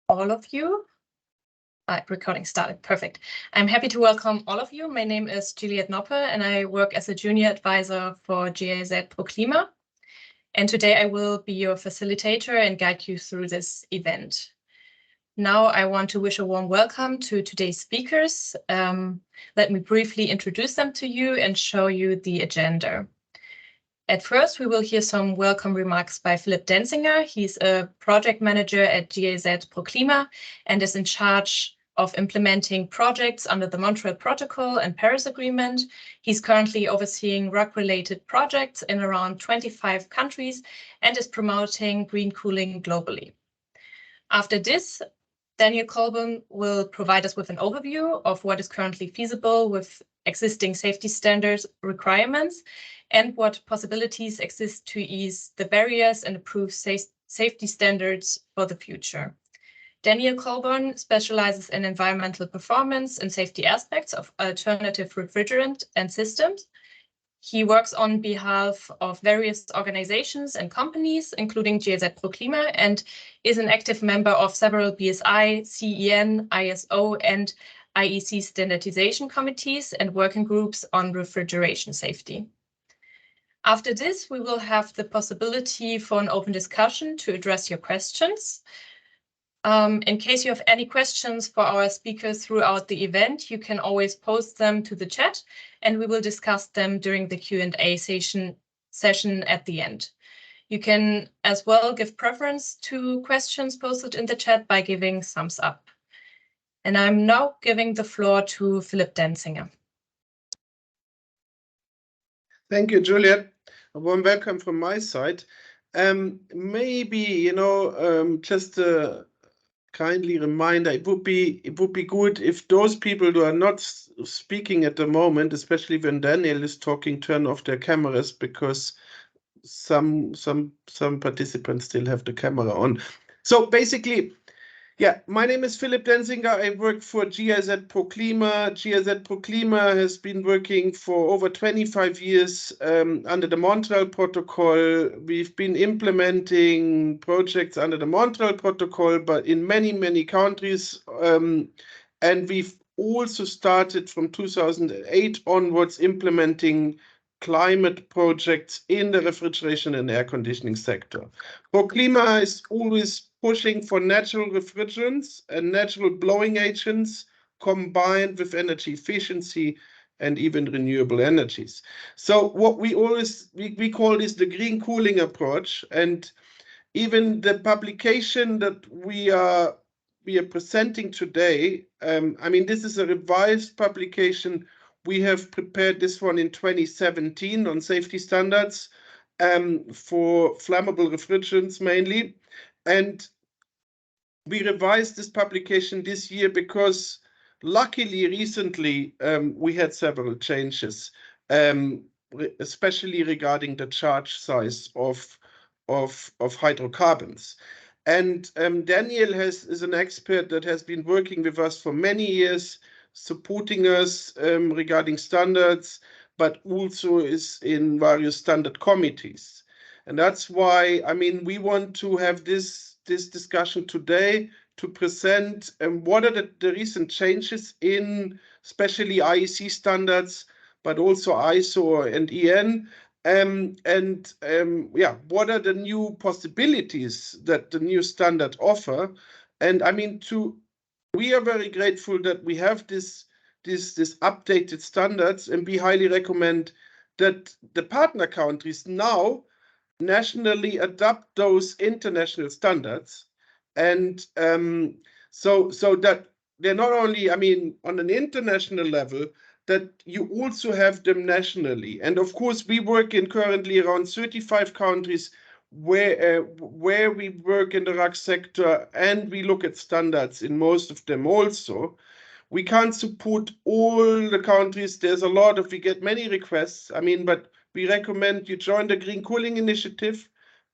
all of you. Recording started. Perfect. I'm happy to welcome all of you. My name is Juliette Noppe, and I work as a junior advisor for GIZ ProClima. And today I will be your facilitator and guide you through this event. Now I want to wish a warm welcome to today's speakers. Let me briefly introduce them to you and show you the agenda. At first, we will hear some welcome remarks by Philipp Denzinger. He's a project manager at GIZ ProClima and is in charge of implementing projects under the Montreal Protocol and Paris Agreement. He's currently overseeing RUC-related projects in around 25 countries and is promoting green cooling globally. After this, Daniel Colbourne will provide us with an overview of what is currently feasible with existing safety standards requirements and what possibilities exist to ease the barriers and improve safety standards for the future. Daniel Colbourne specializes in environmental performance and safety aspects of alternative refrigerant and systems. He works on behalf of various organizations and companies, including GIZ ProClima, and is an active member of several BSI, CEN, ISO, and IEC standardization committees and working groups on refrigeration safety. After this, we will have the possibility for an open discussion to address your questions. In case you have any questions for our speakers throughout the event, you can always post them to the chat and we will discuss them during the Q&A session at the end. You can as well give preference to questions posted in the chat by giving thumbs up. And I'm now giving the floor to Philipp Denzinger. Thank you, Juliette. A warm welcome from my side. Maybe, just a kindly reminder, it would be good if those people who are not speaking at the moment, especially when Daniel is talking, turn off their cameras, because some participants still have the camera on. So basically, yeah, my name is Philipp Denzinger. I work for GIZ ProClima. GIZ ProClima has been working for over 25 years under the Montreal Protocol. We've been implementing projects under the Montreal Protocol, but in many, many countries. And we've also started from 2008 onwards implementing climate projects in the refrigeration and air conditioning sector. ProClima is always pushing for natural refrigerants and natural blowing agents combined with energy efficiency and even renewable energies. So what we call this the green cooling approach, and even the publication that we are presenting today, this is a revised publication. We have prepared this one in 2017 on safety standards for flammable refrigerants mainly. And we revised this publication this year because luckily recently we had several changes, especially regarding the charge size of hydrocarbons. And Daniel is an expert that has been working with us for many years, supporting us regarding standards, but also is in various standard committees. And that's why, we want to have this discussion today to present what are the recent changes in especially IEC standards, but also ISO and EN, what are the new possibilities that the new standard offer. And we are very grateful that we have this updated standards, and we highly recommend that the partner countries now nationally adopt those international standards, and so that they're not only, on an international level, that you also have them nationally. And of course, we work in currently around 35 countries where we work in the RUC sector, and we look at standards in most of them also. We can't support all the countries. There's a lot we get many requests. But we recommend you join the Green Cooling Initiative,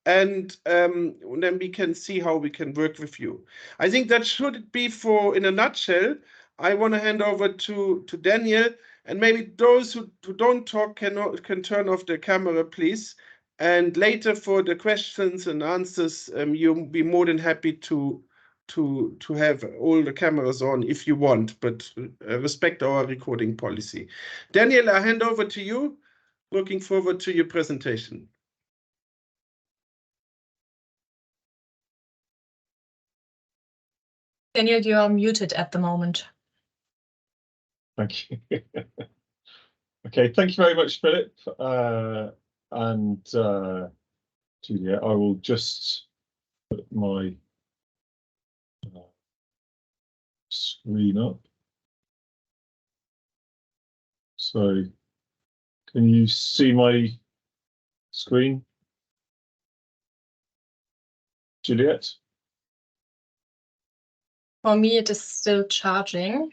and then we can see how we can work with you. I think that should be in a nutshell. I want to hand over to Daniel, and maybe those who don't talk can turn off their camera, please. And later for the questions and answers, you'll be more than happy to to have all the cameras on if you want, but respect our recording policy. Daniel, I hand over to you. Looking forward to your presentation. Daniel, you are muted at the moment. Thank you. Okay, thank you very much, Philip. And Julia, I will just put my screen up. So, can you see my screen, Juliet? For me, it is still charging.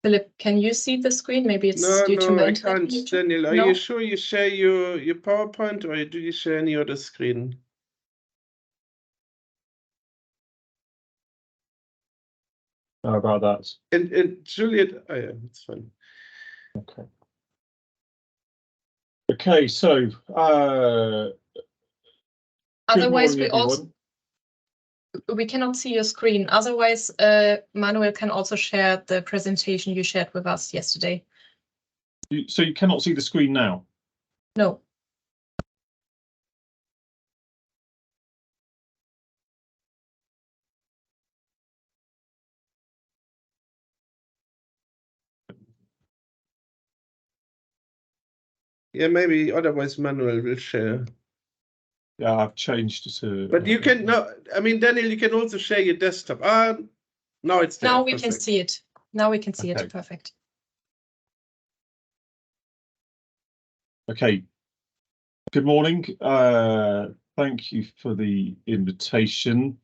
Philip, can you see the screen? Maybe it's due to my internet. I can't, Daniel. Are you sure you share your PowerPoint, or do you share any other screen? How about that? And Juliet, oh yeah, it's fine. Okay. Okay, so otherwise good morning, we cannot see your screen. Otherwise, Manuel can also share the presentation you shared with us yesterday. So you cannot see the screen now? No. Yeah, maybe otherwise Manuel will share. Yeah, I've changed to. But you can I mean, Daniel, you can also share your desktop. Now it's there. Now we can see it. Now we can see it. Perfect. Okay. Good morning. Thank you for the invitation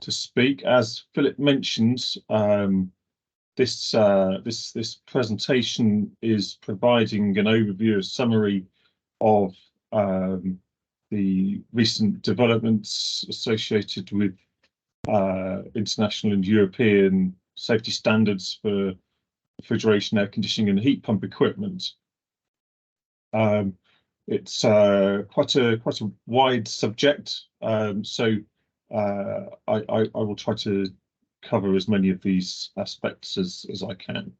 to speak. As Philip mentioned, this presentation is providing an overview, a summary of the recent developments associated with international and European safety standards for refrigeration, air conditioning, and heat pump equipment. It's quite a wide subject, so I will try to cover as many of these aspects as I can.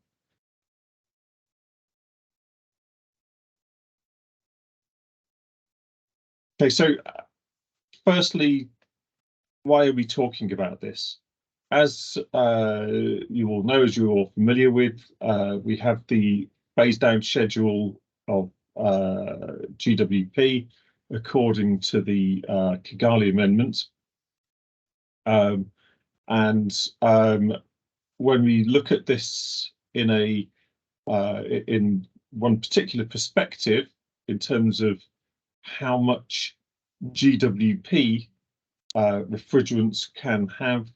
Okay, so firstly, why are we talking about this? As you all know, as you're all familiar with, we have the phase-down schedule of GWP according to the Kigali Amendment. When we look at this in one particular perspective, in terms of how much GWP refrigerants can have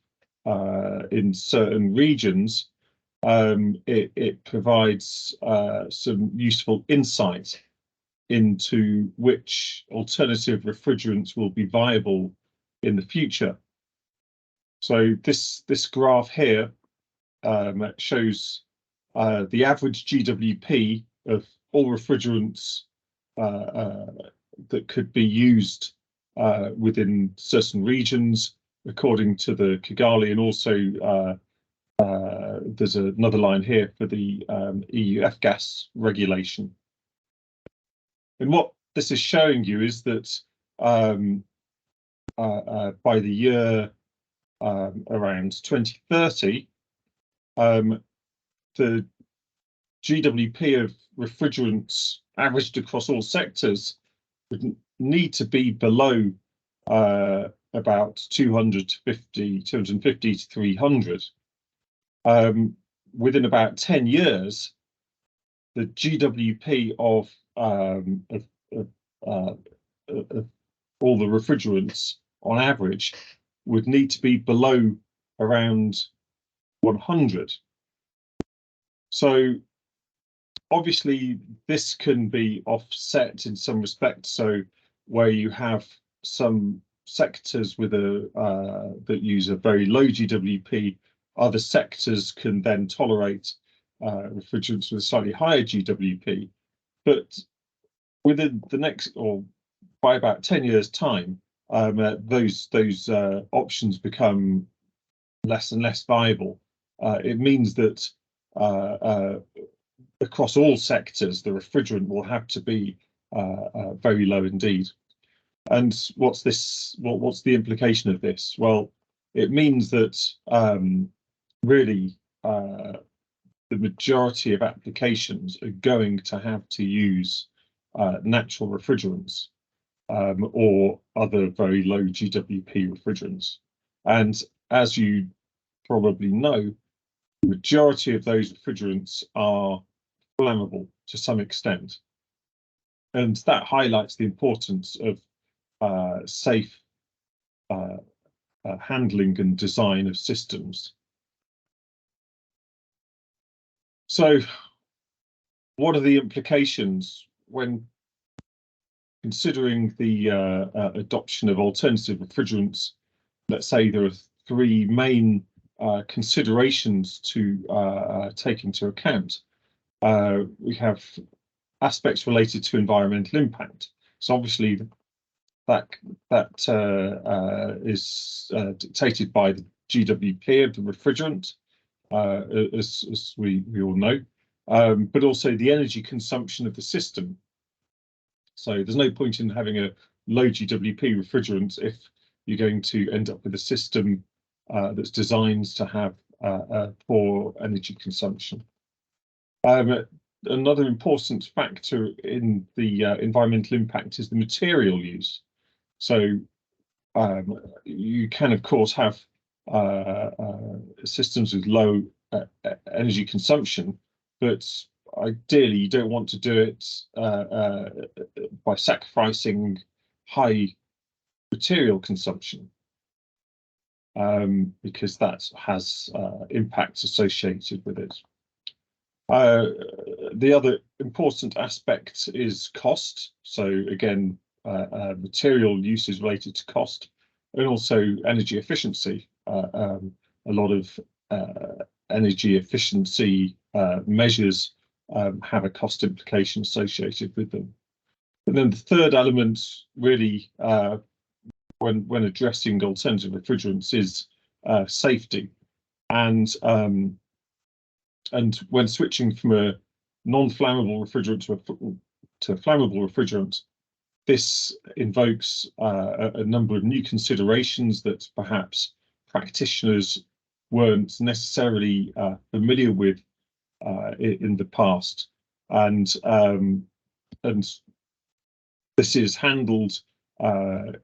in certain regions, it provides some useful insight into which alternative refrigerants will be viable in the future. So this graph here shows the average GWP of all refrigerants that could be used within certain regions according to the Kigali, and also there's another line here for the EU F-gas regulation. And what this is showing you is that by the year around 2030, the GWP of refrigerants averaged across all sectors would need to be below about 250 to 300. Within about 10 years, the GWP of all the refrigerants on average would need to be below around 100. So obviously this can be offset in some respects. So where you have some sectors with that use a very low GWP, other sectors can then tolerate refrigerants with slightly higher GWP. But within the next, or by about 10 years' time, those options become less and less viable. It means that across all sectors, the refrigerant will have to be very low indeed. And what's the implication of this? Well, it means that really the majority of applications are going to have to use natural refrigerants or other very low GWP refrigerants. And as you probably know, the majority of those refrigerants are flammable to some extent. And that highlights the importance of safe handling and design of systems. So what are the implications when considering the adoption of alternative refrigerants? Let's say there are three main considerations to take into account. We have aspects related to environmental impact. So obviously that is dictated by the GWP of the refrigerant, as we all know, but also the energy consumption of the system. So there's no point in having a low GWP refrigerant if you're going to end up with a system that's designed to have poor energy consumption. Another important factor in the environmental impact is the material use. So you can, of course, have systems with low energy consumption, but ideally you don't want to do it by sacrificing high material consumption, because that has impacts associated with it. The other important aspect is cost. So again, material use is related to cost, and also energy efficiency. A lot of energy efficiency measures have a cost implication associated with them. And then the third element, really, when addressing alternative refrigerants, is safety. And when switching from a non-flammable refrigerant to a flammable refrigerant, this invokes a number of new considerations that perhaps practitioners weren't necessarily familiar with in the past, and this is handled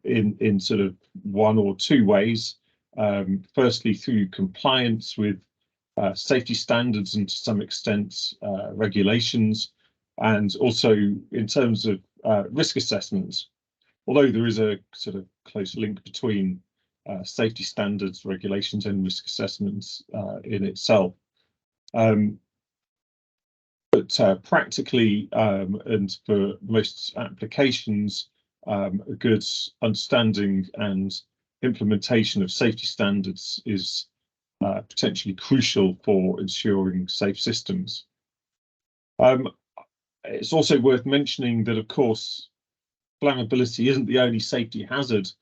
in sort of one or two ways. Firstly, through compliance with safety standards and to some extent regulations, and also in terms of risk assessments, although there is a sort of close link between safety standards, regulations and risk assessments in itself. But practically and for most applications, a good understanding and implementation of safety standards is potentially crucial for ensuring safe systems. It's also worth mentioning that, of course, flammability isn't the only safety hazard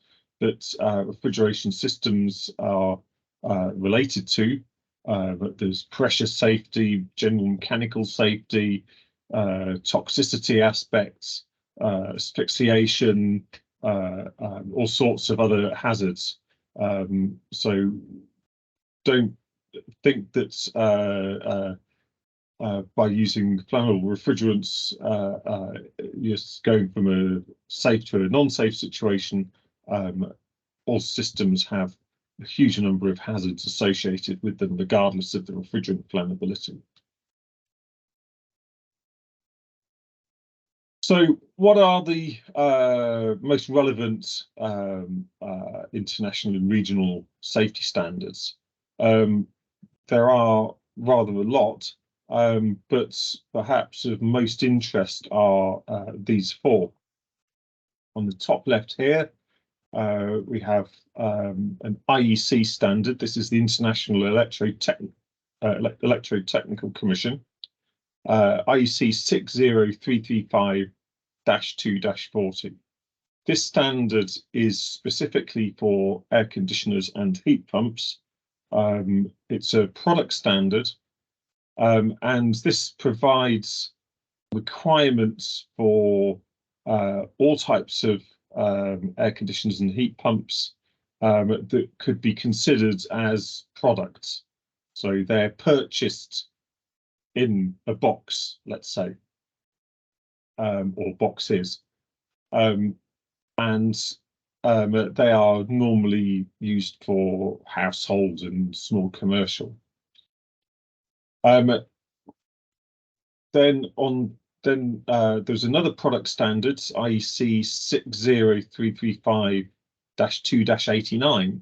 that refrigeration systems are related to. But there's pressure safety, general mechanical safety, toxicity aspects, asphyxiation, all sorts of other hazards. So don't think that by using flammable refrigerants, just going from a safe to a non-safe situation. All systems have a huge number of hazards associated with them, regardless of the refrigerant flammability. So what are the most relevant international and regional safety standards? There are rather a lot, but perhaps of most interest are these four. On the top left here, we have an IEC standard. This is the International Electrotechnical Commission, IEC -2-40. This standard is specifically for air conditioners and heat pumps. It's a product standard, and this provides requirements for all types of air conditioners and heat pumps that could be considered as products. So they're purchased in a box, let's say, or boxes, and they are normally used for household and small commercial. Then there's another product standard, IEC 60335-2-89.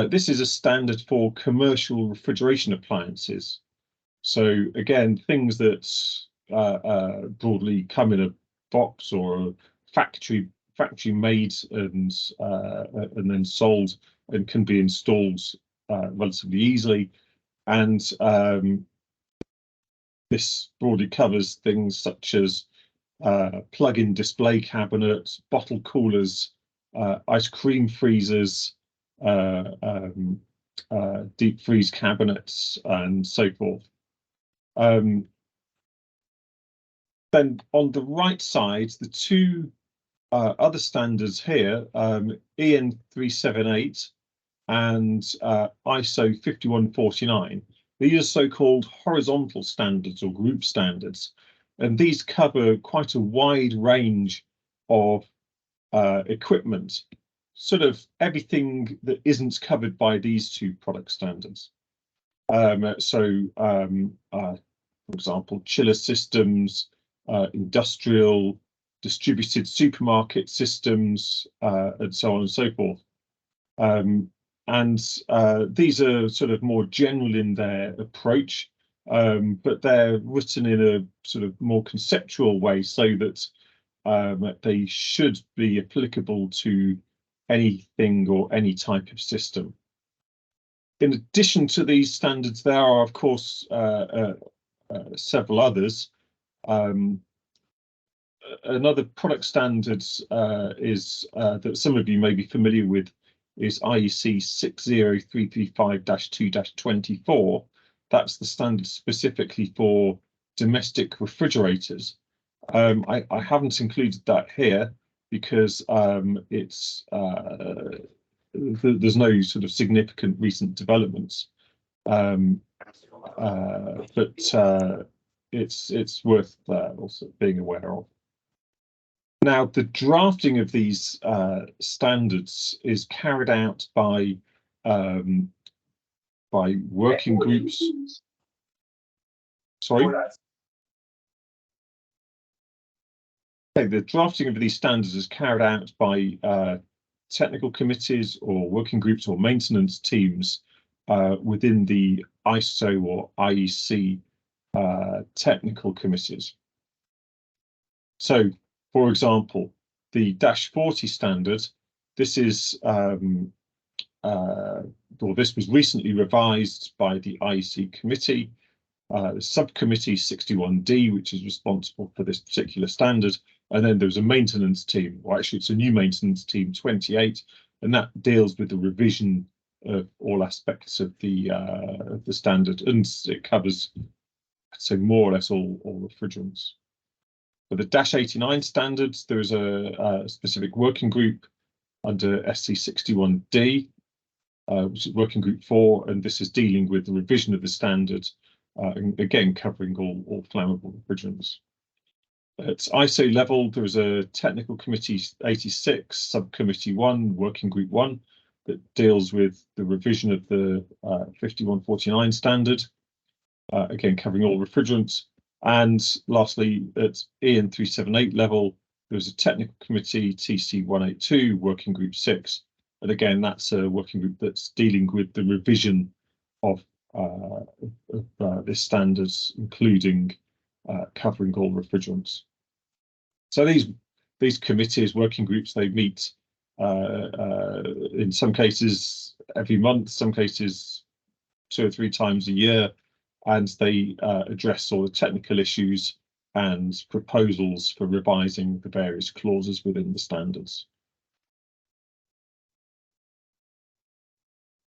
This is a standard for commercial refrigeration appliances. So again, things that broadly come in a box or a factory made and then sold and can be installed relatively easily. And this broadly covers things such as plug-in display cabinets, bottle coolers, ice cream freezers, deep freeze cabinets, and so forth. Then on the right side, the two other standards here, EN 378 and ISO 5149. These are so-called horizontal standards or group standards, and these cover quite a wide range of equipment, sort of everything that isn't covered by these two product standards. For example, chiller systems, industrial, distributed supermarket systems, and so on and so forth. These are sort of more general in their approach, but they're written in a sort of more conceptual way so that they should be applicable to anything or any type of system. In addition to these standards, there are, of course, several others. Another product standard is that some of you may be familiar with is IEC 60335-2-24. That's the standard specifically for domestic refrigerators. I haven't included that here because there's no sort of significant recent developments, but it's worth also being aware of. Now, the drafting of these standards is carried out by working groups. Sorry. Okay, the drafting of these standards is carried out by technical committees or working groups or maintenance teams within the ISO or IEC technical committees. So, for example, the -40 standard, this is this was recently revised by the IEC committee, the subcommittee 61D, which is responsible for this particular standard, and then there was a maintenance team, or actually it's a new maintenance team, 28, and that deals with the revision of all aspects of the standard, and it covers, I'd say, more or less all refrigerants. For the -89 standards, there is a specific working group under SC 61D, which is working group 4, and this is dealing with the revision of the standard, and again covering all flammable refrigerants. At ISO level, there is a technical committee 86, subcommittee 1, working group 1, that deals with the revision of the 5149 standard, again covering all refrigerants. And lastly, at EN 378 level, there's a technical committee TC 182, working group 6, and again that's a working group that's dealing with the revision of this standards, including covering all refrigerants. So these committees, working groups, they meet in some cases every month, some cases 2 or 3 times a year, and they address all the technical issues and proposals for revising the various clauses within the standards.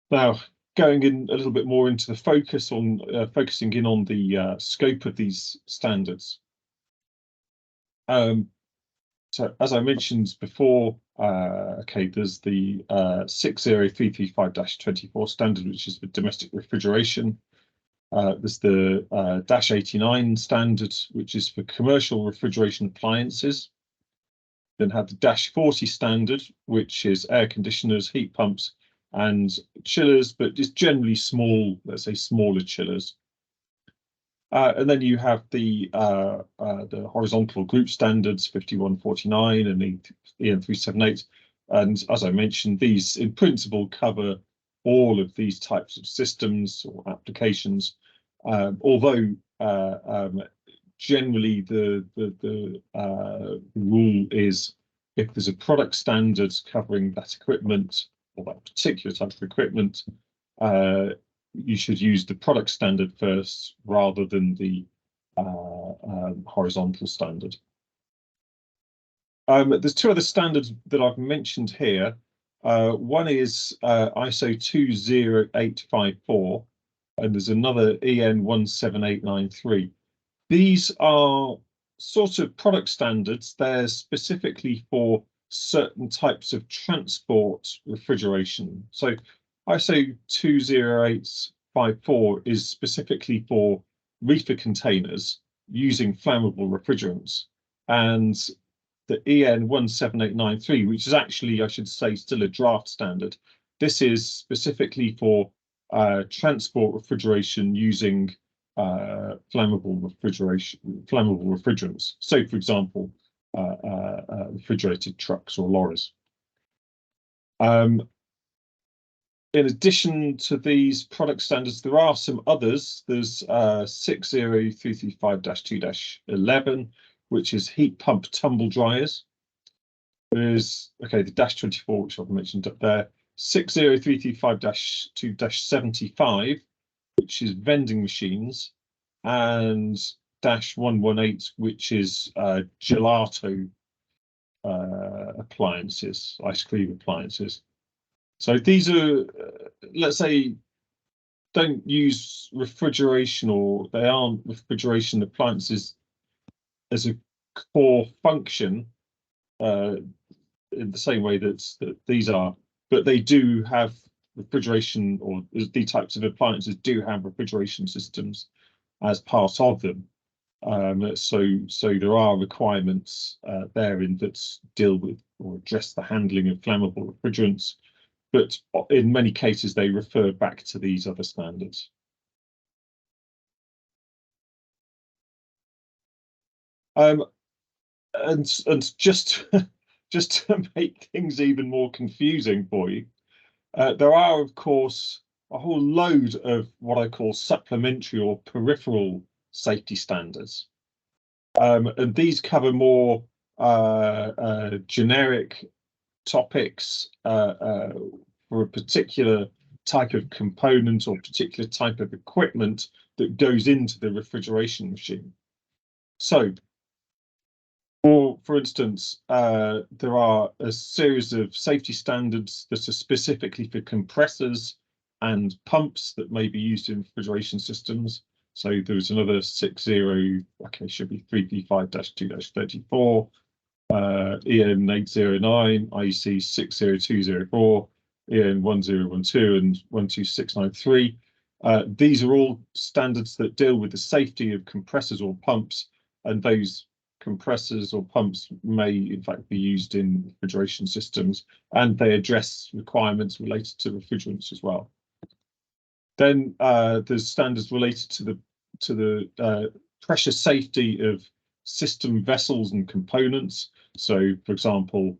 Now, going in a little bit more into the focusing in on the scope of these standards. So as I mentioned before, there's the 60335-24 standard, which is for domestic refrigeration. There's the -89 standard, which is for commercial refrigeration appliances. Then have the -40 standard, which is air conditioners, heat pumps, and chillers, but it's generally small, let's say smaller chillers. And then you have the horizontal group standards 5149 and EN 378, and as I mentioned, these in principle cover all of these types of systems or applications. Although generally the rule is if there's a product standard covering that equipment or that particular type of equipment, you should use the product standard first rather than the horizontal standard. There's two other standards that I've mentioned here. One is ISO 20854, and there's another EN 17893. These are sort of product standards. They're specifically for certain types of transport refrigeration. So ISO 20854 is specifically for reefer containers using flammable refrigerants, and the EN 17893, which is actually, I should say, still a draft standard. This is specifically for transport refrigeration using flammable refrigerants. So, for example, refrigerated trucks or lorries. In addition to these product standards, there are some others. There's 60335-2-11, which is heat pump tumble dryers. There's, the -24, which I've mentioned up there, 60335-2-75, which is vending machines, and -118, which is gelato appliances, ice cream appliances. So these are, let's say, don't use refrigeration, or they aren't refrigeration appliances as a core function in the same way that these are, but they do have refrigeration, or these types of appliances do have refrigeration systems as part of them. So there are requirements therein that deal with or address the handling of flammable refrigerants, but in many cases they refer back to these other standards. And just to make things even more confusing for you, there are, of course, a whole load of what I call supplementary or peripheral safety standards. And these cover more generic topics for a particular type of component or particular type of equipment that goes into the refrigeration machine. So, for instance, there are a series of safety standards that are specifically for compressors and pumps that may be used in refrigeration systems. So there's another 60, should be 335-2-34, EN 809, IEC 60204, EN 1012, and 12693. These are all standards that deal with the safety of compressors or pumps, and those compressors or pumps may in fact be used in refrigeration systems, and they address requirements related to refrigerants as well. Then there's standards related to the pressure safety of system vessels and components. So, for example,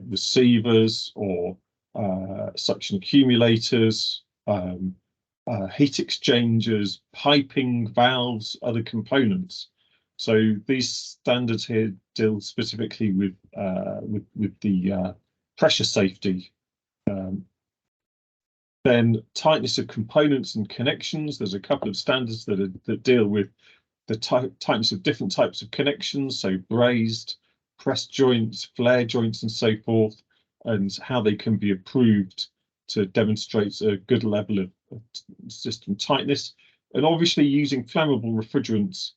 receivers or suction accumulators, heat exchangers, piping, valves, other components. So these standards here deal specifically with the pressure safety. Then tightness of components and connections. There's a couple of standards that deal with the types of different types of connections, so brazed, pressed joints, flare joints, and so forth, and how they can be approved to demonstrate a good level of system tightness. And obviously, using flammable refrigerants,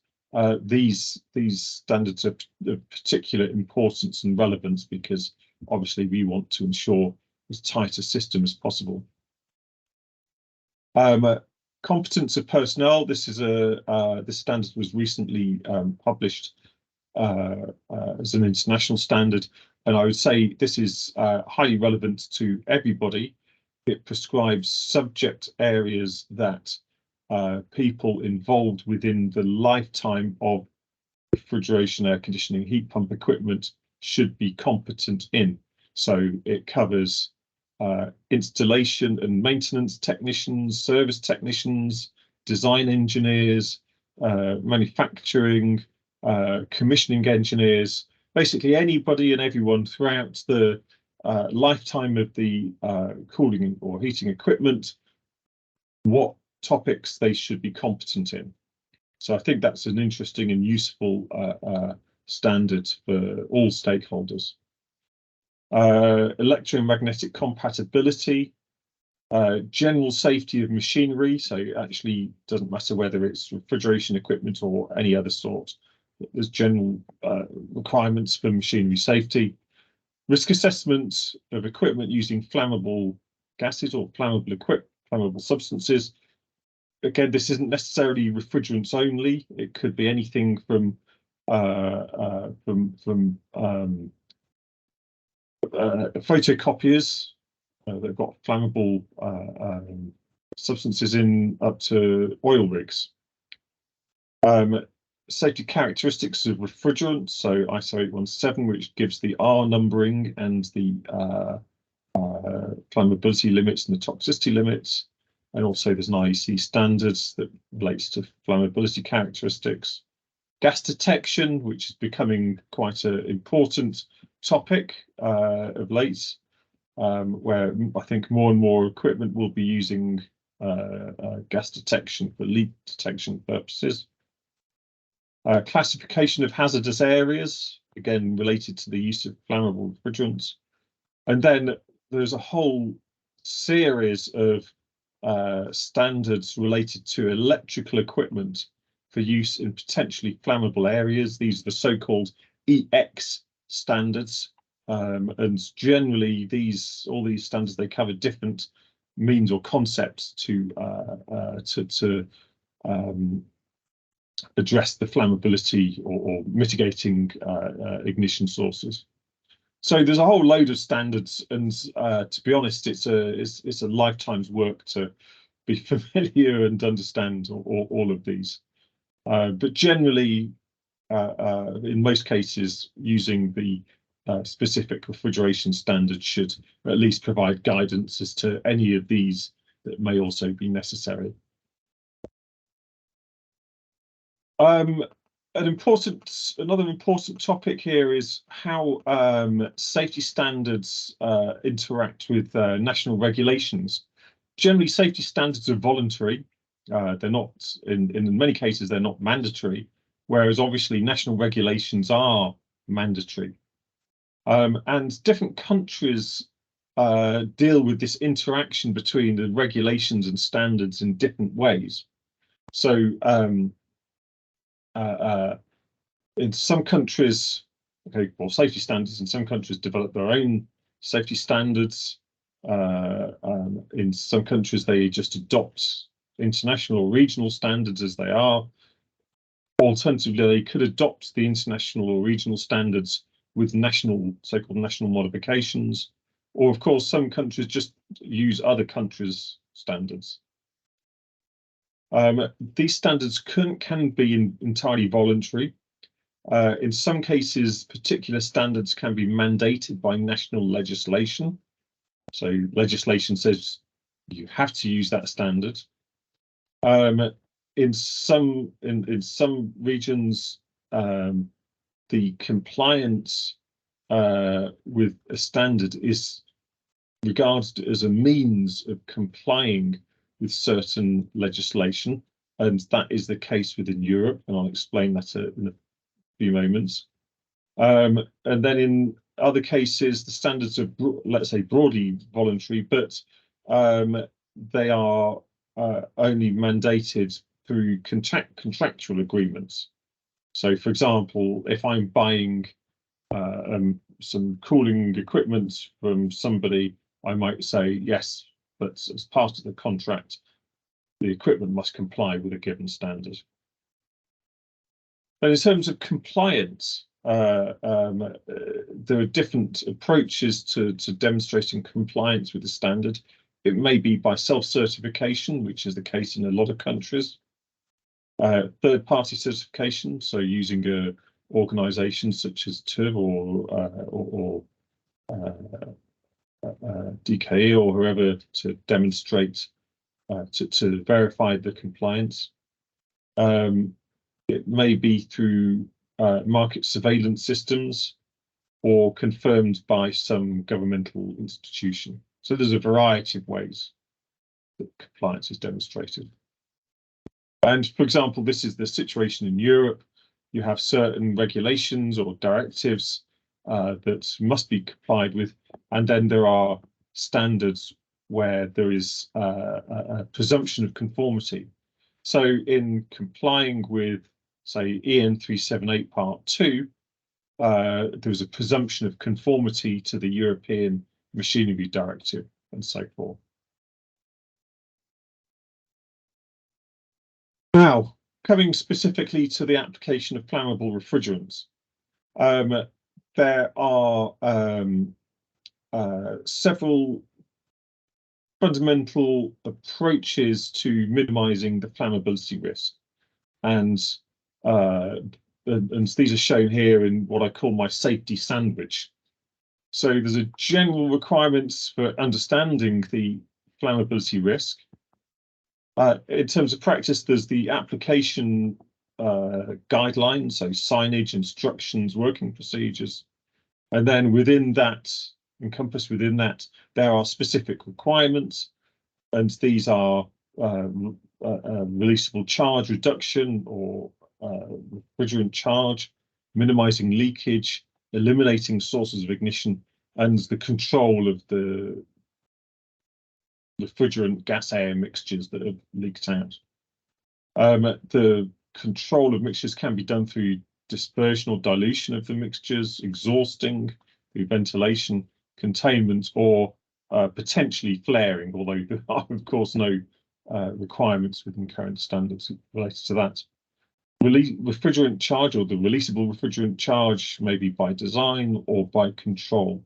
these standards are of particular importance and relevance, because obviously we want to ensure as tight a system as possible. Competence of personnel. This is this standard was recently published as an international standard, and I would say this is highly relevant to everybody. It prescribes subject areas that people involved within the lifetime of refrigeration, air conditioning, heat pump equipment should be competent in. So it covers installation and maintenance technicians, service technicians, design engineers, manufacturing, commissioning engineers, basically anybody and everyone throughout the lifetime of the cooling or heating equipment, what topics they should be competent in. So I think that's an interesting and useful standard for all stakeholders. Electromagnetic compatibility, general safety of machinery, so it actually doesn't matter whether it's refrigeration equipment or any other sort. There's general requirements for machinery safety. Risk assessment of equipment using flammable gases or flammable substances. Again, this isn't necessarily refrigerants only. It could be anything from photocopiers. They've got flammable substances in up to oil rigs. Safety characteristics of refrigerants, so ISO 817, which gives the R numbering and the flammability limits and the toxicity limits. And also there's an IEC standards that relates to flammability characteristics. Gas detection, which is becoming quite an important topic of late, where I think more and more equipment will be using gas detection for leak detection purposes. Classification of hazardous areas, again related to the use of flammable refrigerants. And then there's a whole series of standards related to electrical equipment for use in potentially flammable areas. These are the so-called EX standards, and generally all these standards, they cover different means or concepts to address the flammability or mitigating ignition sources. So there's a whole load of standards, and to be honest, it's a lifetime's work to be familiar and understand all of these. But generally, in most cases, using the specific refrigeration standards should at least provide guidance as to any of these that may also be necessary. Another important topic here is how safety standards interact with national regulations. Generally, safety standards are voluntary. They're not, in many cases, they're not mandatory, whereas obviously national regulations are mandatory. And different countries deal with this interaction between the regulations and standards in different ways. So in some countries, safety standards in some countries develop their own safety standards. In some countries, they just adopt international or regional standards as they are. Alternatively, they could adopt the international or regional standards with so-called national modifications. Or, of course, some countries just use other countries' standards. These standards can be entirely voluntary. In some cases, particular standards can be mandated by national legislation. So legislation says you have to use that standard. In some regions, the compliance with a standard is regarded as a means of complying with certain legislation, and that is the case within Europe, and I'll explain that in a few moments. And then in other cases, the standards are, let's say, broadly voluntary, but they are only mandated through contractual agreements. So, for example, if I'm buying some cooling equipment from somebody, I might say, yes, but as part of the contract, the equipment must comply with a given standard. And in terms of compliance, there are different approaches to demonstrating compliance with the standard. It may be by self-certification, which is the case in a lot of countries. Third-party certification, so using organisations such as TÜV or DKE or whoever to demonstrate, to verify the compliance. It may be through market surveillance systems or confirmed by some governmental institution. So there's a variety of ways that compliance is demonstrated. And for example, this is the situation in Europe. You have certain regulations or directives that must be complied with, and then there are standards where there is a presumption of conformity. So in complying with, say, EN 378 Part 2, there was a presumption of conformity to the European Machinery Directive and so forth. Now, coming specifically to the application of flammable refrigerants, there are several fundamental approaches to minimizing the flammability risk, and these are shown here in what I call my safety sandwich. So there's a general requirements for understanding the flammability risk. In terms of practice, there's the application guidelines, so signage, instructions, working procedures, and then within that, encompassed within that, there are specific requirements, and these are releasable charge reduction or refrigerant charge, minimizing leakage, eliminating sources of ignition, and the control of the refrigerant gas air mixtures that have leaked out. The control of mixtures can be done through dispersion or dilution of the mixtures, exhausting, through ventilation, containment, or potentially flaring, although there are, of course, no requirements within current standards related to that. Refrigerant charge, or the releasable refrigerant charge, may be by design or by control.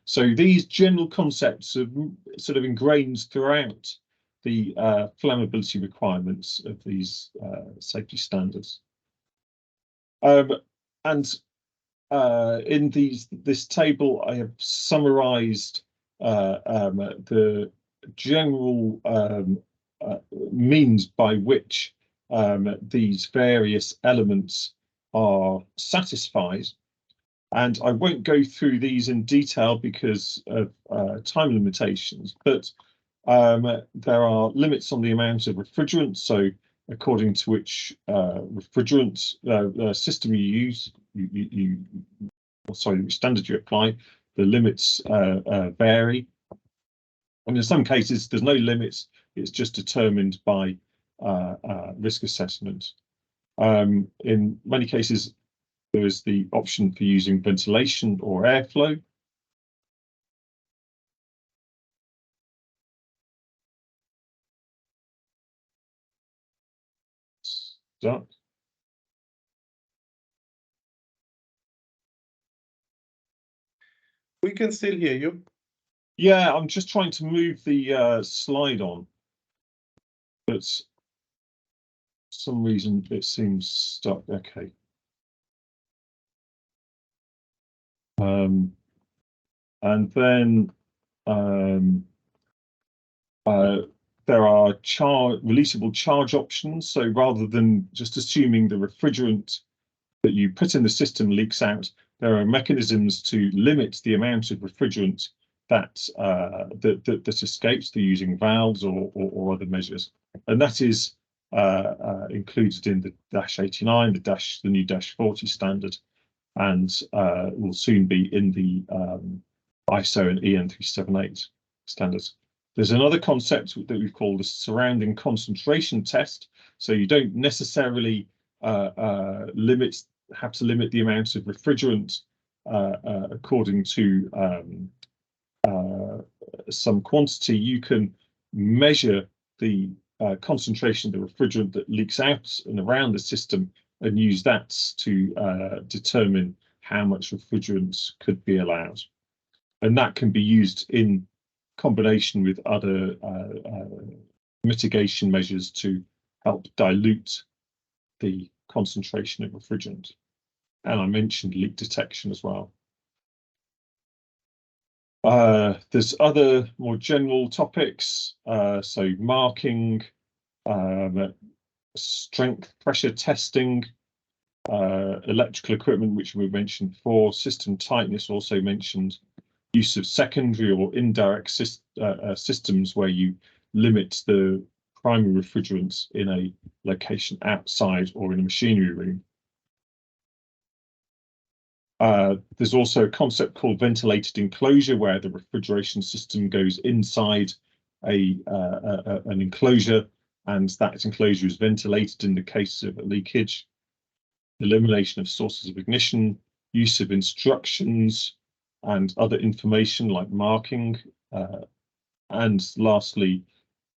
So these general concepts are sort of ingrained throughout the flammability requirements of these safety standards. In this table, I have summarized the general means by which these various elements are satisfied. And I won't go through these in detail because of time limitations, but there are limits on the amount of refrigerant. So according to which refrigerant system you use, which standard you apply, the limits vary. And in some cases, there's no limits. It's just determined by risk assessment. In many cases, there is the option for using ventilation or airflow. Start. We can still hear you. Yeah, I'm just trying to move the slide on, but for some reason it seems stuck. Okay. And then there are releasable charge options. So rather than just assuming the refrigerant that you put in the system leaks out, there are mechanisms to limit the amount of refrigerant that that escapes through using valves or other measures. And that is included in the -89, the new -40 standard, and will soon be in the ISO and EN 378 standards. There's another concept that we call the surrounding concentration test. So you don't necessarily have to limit the amount of refrigerant according to some quantity. You can measure the concentration of the refrigerant that leaks out and around the system and use that to determine how much refrigerant could be allowed. And that can be used in combination with other mitigation measures to help dilute the concentration of refrigerant. And I mentioned leak detection as well. There's other more general topics, so marking, strength pressure testing, electrical equipment, which we mentioned before, system tightness also mentioned, use of secondary or indirect systems where you limit the primary refrigerants in a location outside or in a machinery room. There's also a concept called ventilated enclosure, where the refrigeration system goes inside an enclosure, and that enclosure is ventilated in the case of a leakage. Elimination of sources of ignition, use of instructions and other information like marking, and lastly,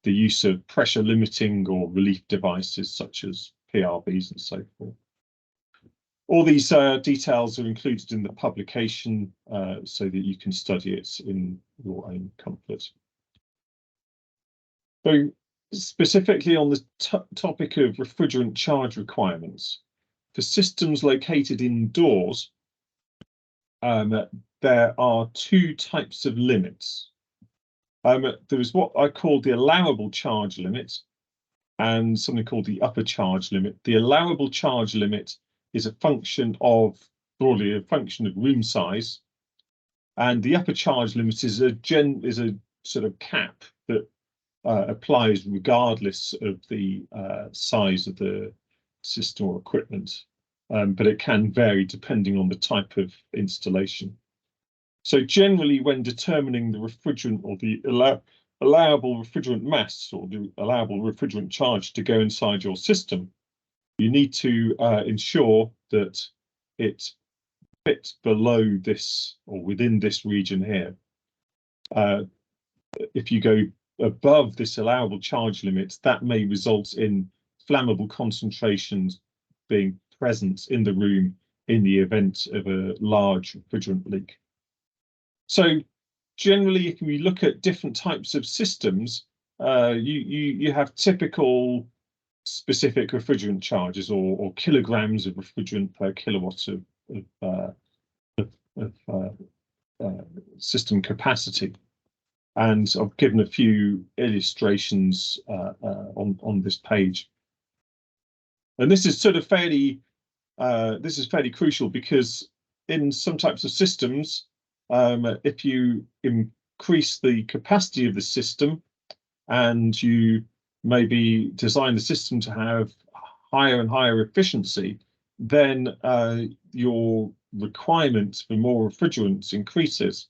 the use of pressure limiting or relief devices such as PRVs and so forth. All these details are included in the publication so that you can study it in your own comfort. So specifically on the topic of refrigerant charge requirements, for systems located indoors, there are two types of limits. There is what I call the allowable charge limit and something called the upper charge limit. The allowable charge limit is a function of, broadly, a function of room size, and the upper charge limit is a sort of cap that applies regardless of the size of the system or equipment, but it can vary depending on the type of installation. So generally, when determining the refrigerant or the allowable refrigerant mass or the allowable refrigerant charge to go inside your system, you need to ensure that it fits below this or within this region here. If you go above this allowable charge limit, that may result in flammable concentrations being present in the room in the event of a large refrigerant leak. So generally, if we look at different types of systems, you have typical specific refrigerant charges or kilograms of refrigerant per kilowatt of system capacity. And I've given a few illustrations on this page. And this is sort of fairly crucial, because in some types of systems, if you increase the capacity of the system and you maybe design the system to have higher and higher efficiency, then your requirement for more refrigerants increases.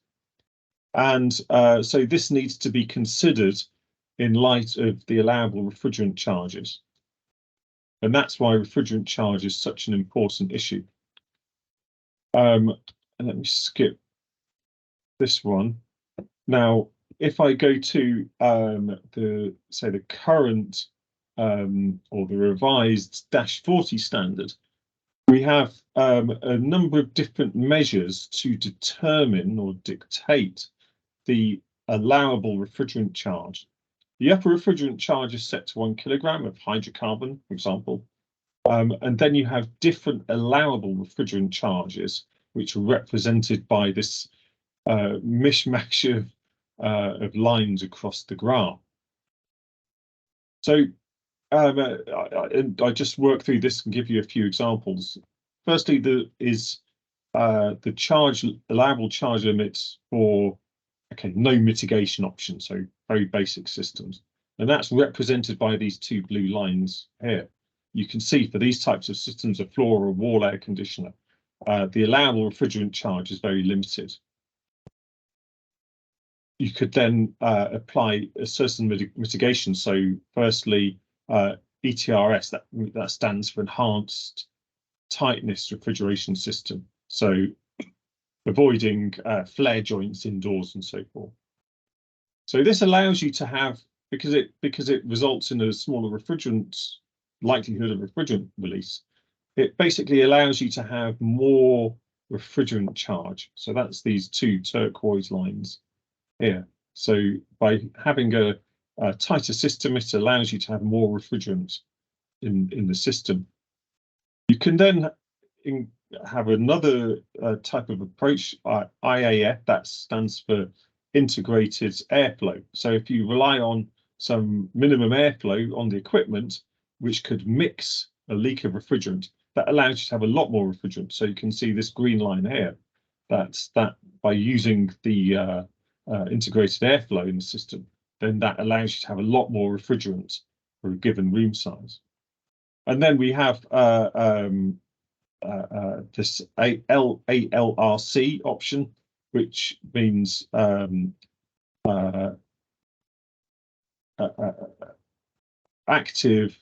And so this needs to be considered in light of the allowable refrigerant charges. And that's why refrigerant charge is such an important issue. And let me skip this one. Now, if I go to the current or the revised -40 standard, we have a number of different measures to determine or dictate the allowable refrigerant charge. The upper refrigerant charge is set to 1 kilogram of hydrocarbon, for example, and then you have different allowable refrigerant charges, which are represented by this mishmash of lines across the graph. So I just work through this and give you a few examples. Firstly, there is the allowable charge limits for no mitigation options, so very basic systems. And that's represented by these two blue lines here. You can see for these types of systems, a floor or wall air conditioner, the allowable refrigerant charge is very limited. You could then apply a certain mitigation. So firstly, ETRS, that stands for Enhanced Tightness Refrigeration System. So avoiding flare joints indoors and so forth. So this allows you to have, because it results in a smaller likelihood of refrigerant release, it basically allows you to have more refrigerant charge. So that's these two turquoise lines here. So by having a tighter system, it allows you to have more refrigerant in the system. You can then have another type of approach, IAF, that stands for integrated airflow. So if you rely on some minimum airflow on the equipment, which could mix a leak of refrigerant, that allows you to have a lot more refrigerant. So you can see this green line here, that by using the integrated airflow in the system, then that allows you to have a lot more refrigerant for a given room size. And then we have this ALRC option, which means active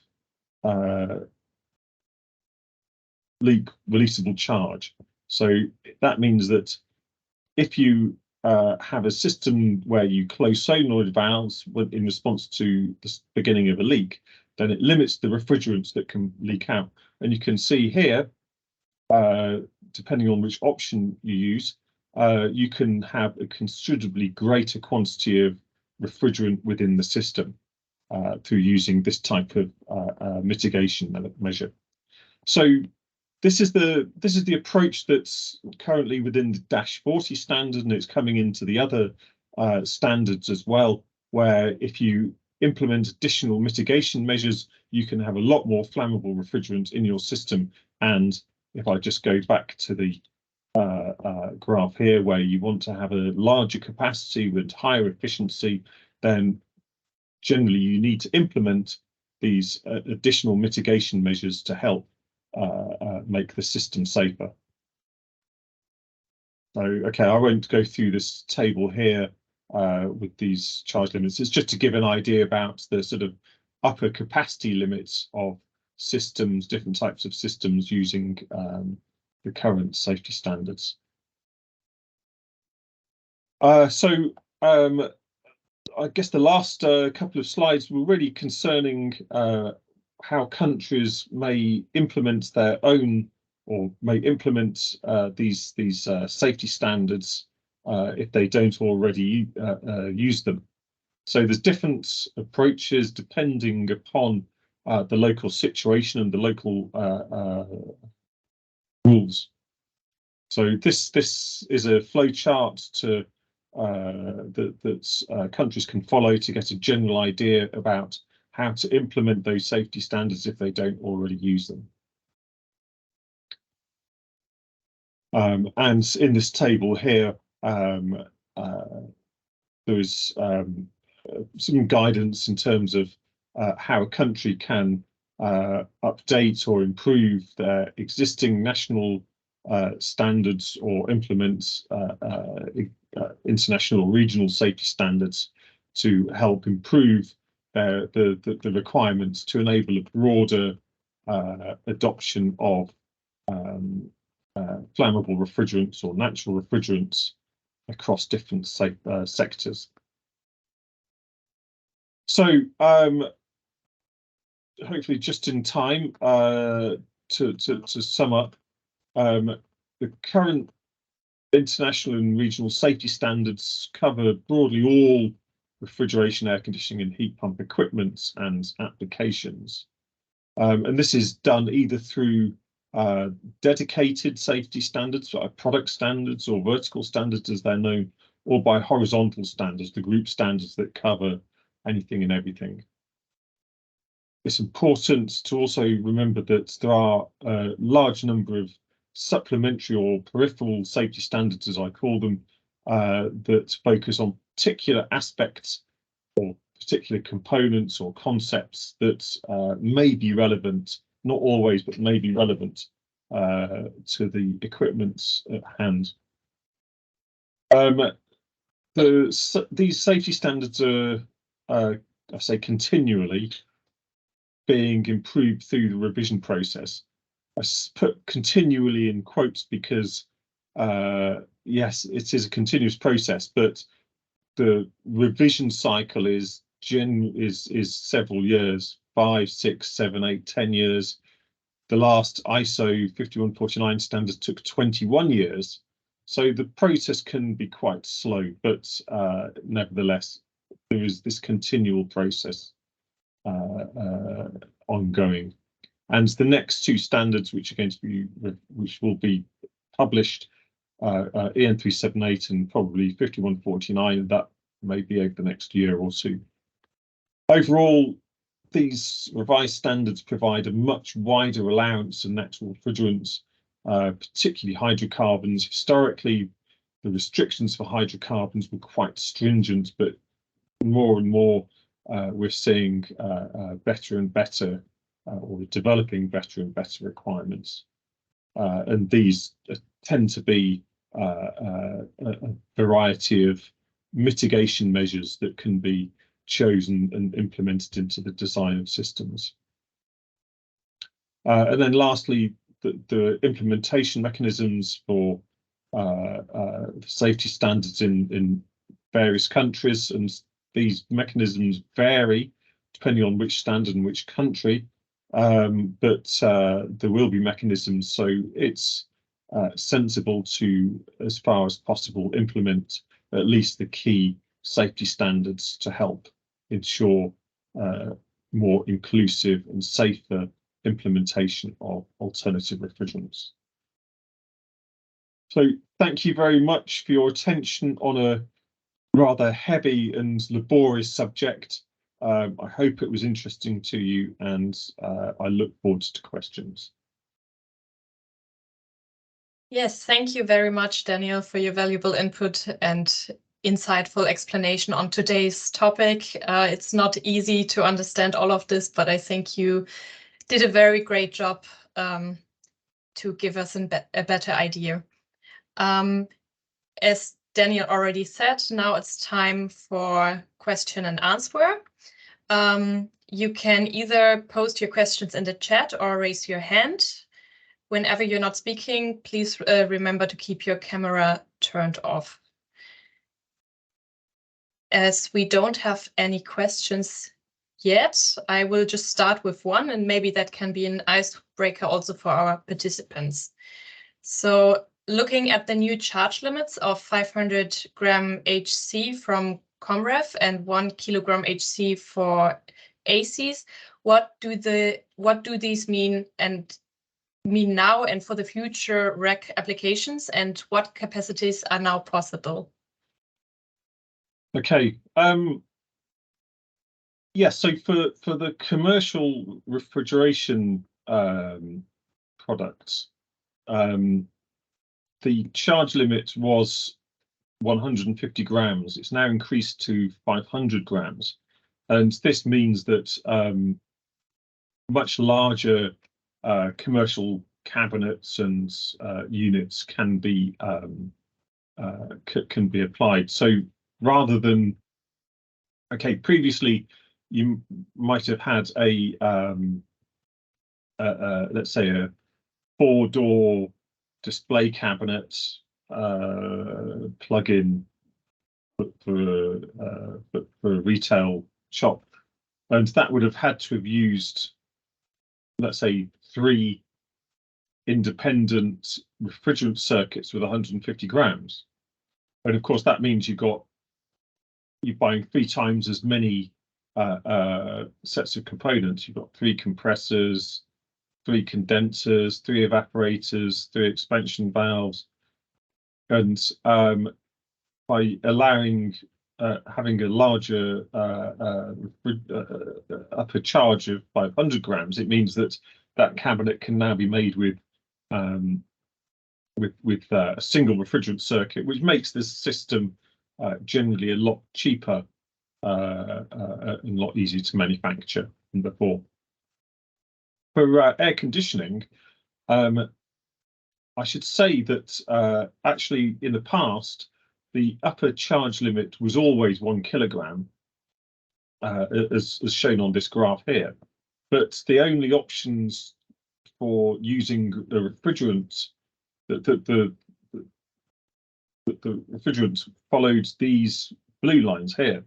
leak releasable charge. So that means that if you have a system where you close solenoid valves in response to the beginning of a leak, then it limits the refrigerants that can leak out. And you can see here, depending on which option you use, you can have a considerably greater quantity of refrigerant within the system through using this type of mitigation measure. So this is the approach that's currently within the -40 standard, and it's coming into the other standards as well, where if you implement additional mitigation measures, you can have a lot more flammable refrigerant in your system. And if I just go back to the graph here, where you want to have a larger capacity with higher efficiency, then generally you need to implement these additional mitigation measures to help make the system safer. So, okay, I won't go through this table here with these charge limits. It's just to give an idea about the sort of upper capacity limits of systems, different types of systems using the current safety standards. I guess the last couple of slides were really concerning how countries may implement their own, or may implement these safety standards if they don't already use them. So there's different approaches depending upon the local situation and the local rules. So this is a flow chart to that countries can follow to get a general idea about how to implement those safety standards if they don't already use them. And in this table here, there is some guidance in terms of how a country can update or improve their existing national standards or implement international or regional safety standards to help improve the requirements to enable a broader adoption of flammable refrigerants or natural refrigerants across different sectors. So hopefully just in time to sum up, the current international and regional safety standards cover broadly all refrigeration, air conditioning and heat pump equipment and applications. And this is done either through dedicated safety standards, like product standards or vertical standards as they're known, or by horizontal standards, the group standards that cover anything and everything. It's important to also remember that there are a large number of supplementary or peripheral safety standards, as I call them, that focus on particular aspects or particular components or concepts that may be relevant, not always, but may be relevant to the equipment at hand. These safety standards are, I say, continually being improved through the revision process. I put continually in quotes because, yes, it is a continuous process, but the revision cycle is several years, 5, 6, 7, 8, 10 years. The last ISO 5149 standards took 21 years. So the process can be quite slow, but nevertheless, there is this continual process ongoing. And the next two standards, which will be published, EN 378 and probably 5149, that may be over the next year or two. Overall, these revised standards provide a much wider allowance of natural refrigerants, particularly hydrocarbons. Historically, the restrictions for hydrocarbons were quite stringent, but more and more we're seeing better and better, or developing better and better requirements. And these tend to be a variety of mitigation measures that can be chosen and implemented into the design of systems. And then lastly, the implementation mechanisms for safety standards in various countries, and these mechanisms vary depending on which standard and which country, but there will be mechanisms, so it's sensible to, as far as possible, implement at least the key safety standards to help ensure more inclusive and safer implementation of alternative refrigerants. So thank you very much for your attention on a rather heavy and laborious subject. I hope it was interesting to you, and I look forward to questions. Yes, thank you very much, Daniel, for your valuable input and insightful explanation on today's topic. It's not easy to understand all of this, but I think you did a very great job to give us a better idea. As Daniel already said, now it's time for question and answer. You can either post your questions in the chat or raise your hand. Whenever you're not speaking, please remember to keep your camera turned off. As we don't have any questions yet, I will just start with one, and maybe that can be an icebreaker also for our participants. So looking at the new charge limits of 500 gram HC from ComRef and 1 kilogram HC for ACs, what do these mean now and for the future REC applications, and what capacities are now possible? Okay. Yes, so for the commercial refrigeration products, the charge limit was 150 grams. It's now increased to 500 grams. And this means that much larger commercial cabinets and units can be applied. So rather than, okay, previously you might have had a let's say a 4-door display cabinet plug-in for a retail shop, and that would have had to have used, let's say, 3 independent refrigerant circuits with 150 grams. And of course that means you're buying 3 times as many sets of components. You've got 3 compressors, 3 condensers, 3 evaporators, 3 expansion valves, and by allowing having a larger upper charge of 500 grams, it means that that cabinet can now be made with a single refrigerant circuit, which makes this system generally a lot cheaper a lot easier to manufacture than before. For air conditioning, I should say that actually in the past, the upper charge limit was always 1 kilogram, as shown on this graph here. But the only options for using the refrigerant, the refrigerant followed these blue lines here.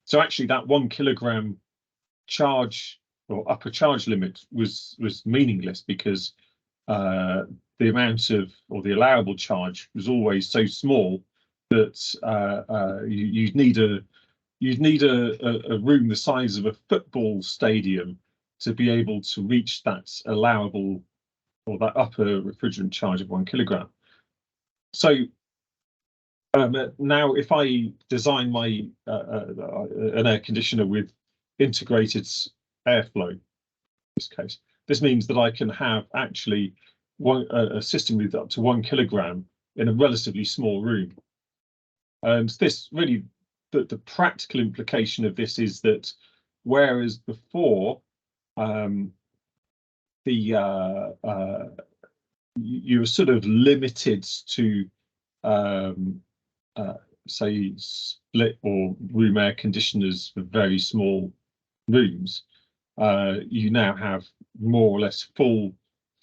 So actually that 1 kilogram charge or upper charge limit was meaningless, because the amount of, or the allowable charge, was always so small that you'd need a room the size of a football stadium to be able to reach that allowable, or that upper refrigerant charge of 1 kilogram. So now, if I design my an air conditioner with integrated airflow, in this case, this means that I can have actually a system with up to 1 kilogram in a relatively small room. And this really, the practical implication of this is that, whereas before you were sort of limited to say split or room air conditioners for very small rooms, you now have more or less full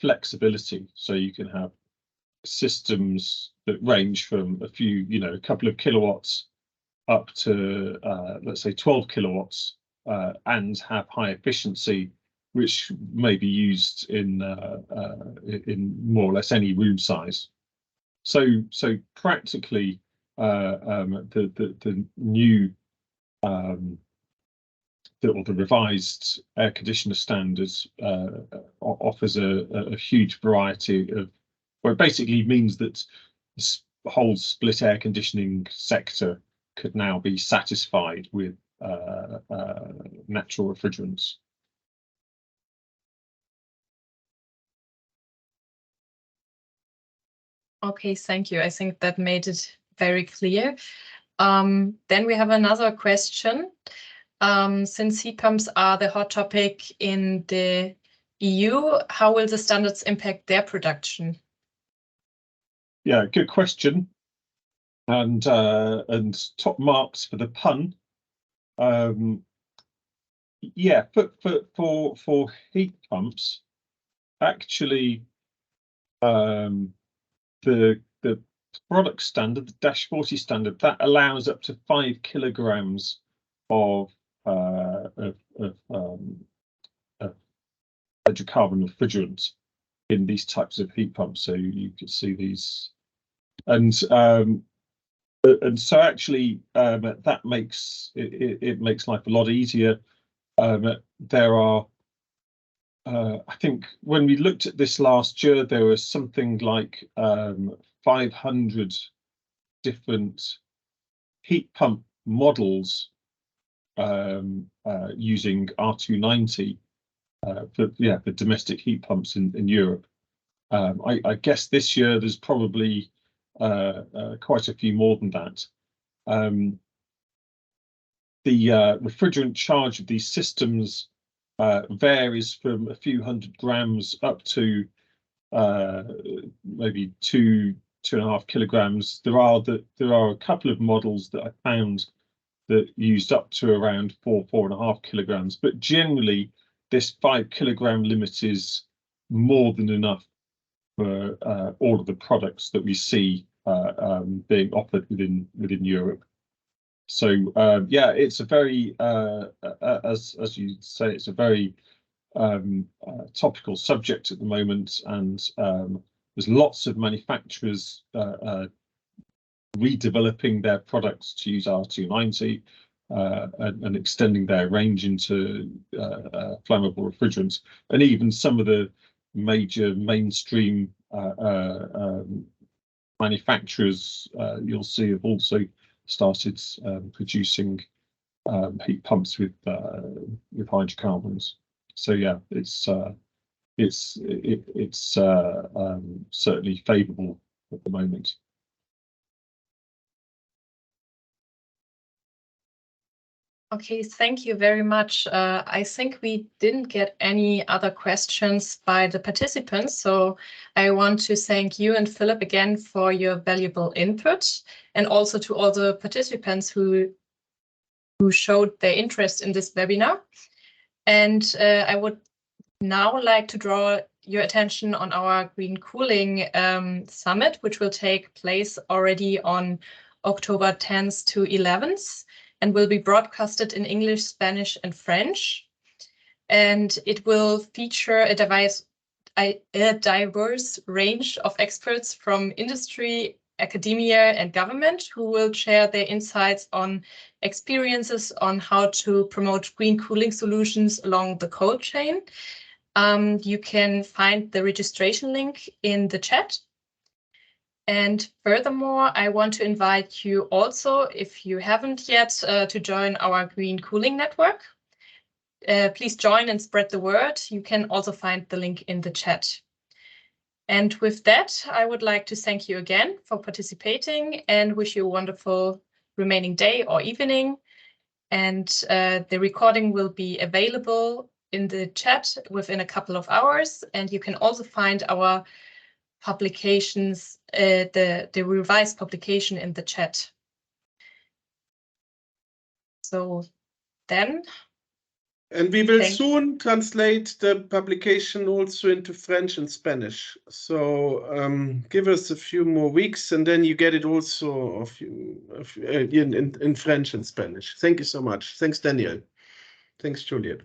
flexibility. So you can have systems that range from a couple of kilowatts up to let's say 12 kilowatts, and have high efficiency, which may be used in more or less any room size. So practically, the new the revised air conditioner standards offers a huge variety of, well, it basically means that the whole split air conditioning sector could now be satisfied with natural refrigerants. Okay, thank you. I think that made it very clear. Then we have another question. Since heat pumps are the hot topic in the EU, how will the standards impact their production? Yeah, good question. And top marks for the pun. Yeah, for heat pumps, actually, the product standard, the -40 standard, that allows up to 5 kilograms of hydrocarbon refrigerant in these types of heat pumps. So you can see these, and so actually that makes it makes life a lot easier. There are, I think when we looked at this last year, there was something like 500 different heat pump models using R290 for domestic heat pumps in Europe. I guess this year there's probably quite a few more than that. The refrigerant charge of these systems varies from a few hundred grams up to maybe 2.5 kilograms. There are a couple of models that I found that used up to around 4.5 kilograms, but generally this 5 kilogram limit is more than enough for all of the products that we see being offered within Europe. So yeah, it's a very as you say, it's a very topical subject at the moment, and there's lots of manufacturers redeveloping their products to use R290 and extending their range into flammable refrigerants, and even some of the major mainstream manufacturers you'll see have also started producing heat pumps with hydrocarbons. So yeah, it's certainly favourable at the moment. Okay, thank you very much. I think we didn't get any other questions by the participants, so I want to thank you and Philip again for your valuable input, and also to all the participants who showed their interest in this webinar. And I would now like to draw your attention on our Green Cooling Summit, which will take place already on October 10th to 11th. And will be broadcasted in English, Spanish, and French. And it will feature a diverse range of experts from industry, academia, and government who will share their insights on experiences on how to promote green cooling solutions along the cold chain. You can find the registration link in the chat. And furthermore, I want to invite you also, if you haven't yet, to join our Green Cooling Network. Please join and spread the word. You can also find the link in the chat. And with that, I would like to thank you again for participating and wish you a wonderful remaining day or evening. And the recording will be available in the chat within a couple of hours. And you can also find our publications, the revised publication in the chat. So then. And we will soon translate the publication also into French and Spanish. So give us a few more weeks and then you get it also in French and Spanish. Thank you so much. Thanks, Daniel. Thanks, Juliet.